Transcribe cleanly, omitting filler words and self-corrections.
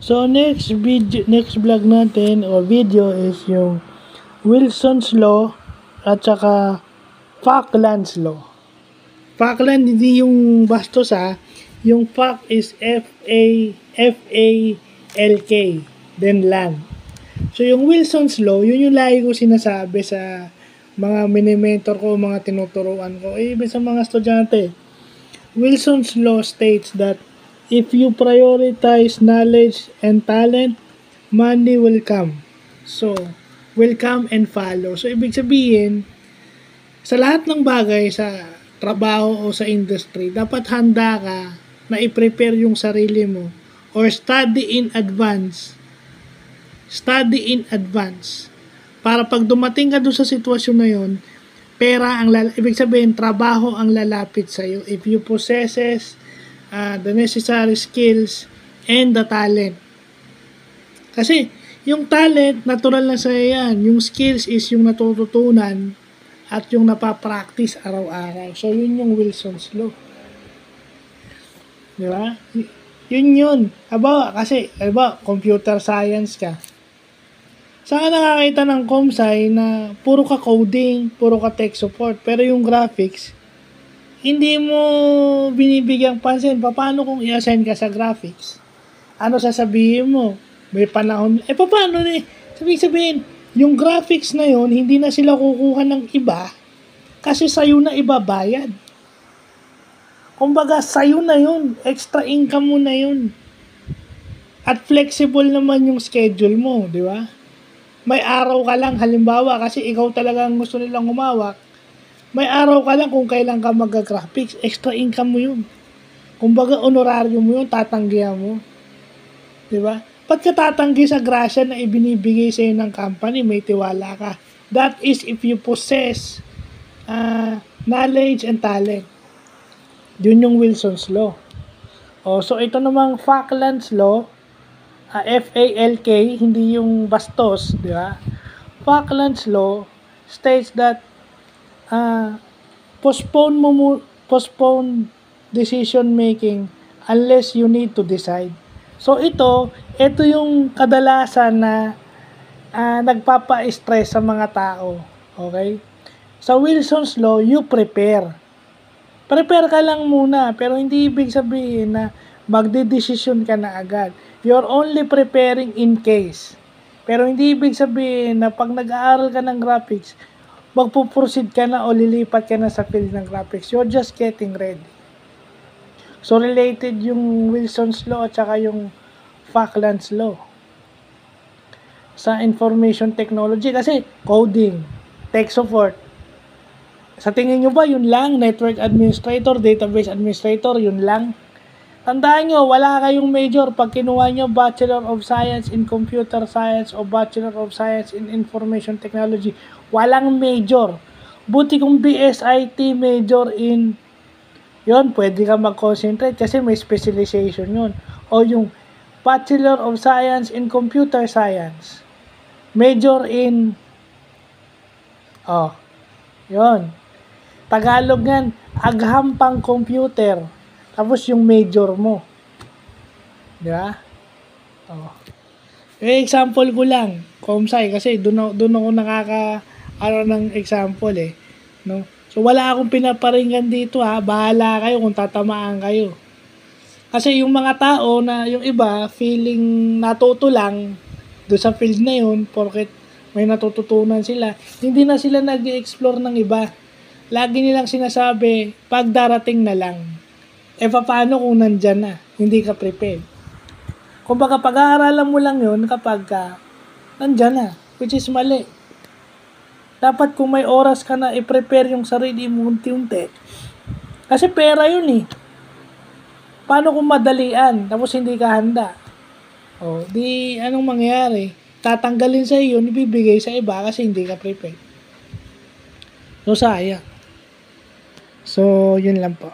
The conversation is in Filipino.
So next vlog natin o video is yung Wilson's Law at saka Falklands Law. Falkland hindi yung bastos yung Falk is F-A-L-K then land. So yung Wilson's Law, yun yung lagi ko sinasabi sa mga mini-mentor ko, mga tinuturuan ko, even sa mga estudyante. Wilson's Law states that if you prioritize knowledge and talent, money will come. So, will come and follow. So, ibig sabihin, sa lahat ng bagay, sa trabaho o sa industry, dapat handa ka na i-prepare yung sarili mo or study in advance. Study in advance. Para pag dumating ka doon sa sitwasyon na yun, ibig sabihin, trabaho ang lalapit sa'yo if you possesses the necessary skills and the talent. Kasi, yung talent, natural na sa'yo yan. Yung skills is yung natututunan at yung napapractice araw-araw. So, yun yung Wilson's Law. Di ba? Yun. Kasi, computer science ka. Saan ka nakakita ng comsci na puro ka coding, puro ka tech support, pero yung graphics, hindi mo binibigyang pansin. Paano kung i-assign ka sa graphics? Ano sasabihin mo? May panahon. Paano sabihin, yung graphics na yon hindi na sila kukuha ng iba kasi sa'yo na ibabayad. Kumbaga, sa'yo na yun. Extra income mo na yun. At flexible naman yung schedule mo, di ba? May araw ka lang, halimbawa, kasi ikaw talagang gusto nilang humawak, may araw ka lang kung kailan ka mag-graphics, extra income mo yun. Kumbaga, honorarium mo yun, tatanggihan mo. Diba? Ba't ka tatanggi sa grasya na ibinibigay sa'yo ng company, may tiwala ka? That is if you possess knowledge and talent. Yun yung Wilson's Law. So ito namang Falklands Law, F-A-L-K, hindi yung bastos, di ba? Falklands Law states that postpone decision making unless you need to decide. So ito yung kadalasan na nagpapa-stress sa mga tao. Okay? Sa Wilson's Law, you prepare. Prepare ka lang muna, pero hindi ibig sabihin na magde-decision ka na agad. You're only preparing in case. Pero hindi ibig sabihin na pag nag-aaral ka ng graphics, magpo-proceed ka na o lilipat ka na sa field ng graphics. You're just getting ready. So, related yung Wilson's Law at saka yung Falklands Law. Sa information technology, kasi coding, tech support. Sa tingin nyo ba, yun lang? Network administrator, database administrator, yun lang? Tandaan nyo, wala kayong major pag kinuha nyo Bachelor of Science in Computer Science o Bachelor of Science in Information Technology. Walang major. Buti kung BSIT major in yon, pwede ka mag-concentrate kasi may specialization yun. O yung Bachelor of Science in Computer Science. Major in yon. Tagalog yan, aghampang computer. Tapos yung major mo. Di ba? Example ko lang, comsci, kasi doon ako ng example no? So wala akong pinaparinggan dito bahala kayo kung tatamaan kayo. Kasi yung mga tao na yung iba feeling natuto lang doon sa field na yun porket may natututunan sila, hindi na sila nag-explore ng iba. Lagi nilang sinasabi, pag darating na lang. Paano kung nandyan na? Hindi ka prepared. Kumbaga, pag-aaralan mo lang yun kapag nandyan na, which is mali. Dapat kung may oras ka na i-prepare yung sarili mo unti-unti. Kasi pera yun Paano kung madalian, tapos hindi ka handa? Di anong mangyayari? Tatanggalin sa iyo, ibibigay sa iba kasi hindi ka prepared. So, sayang. So, yun lang po.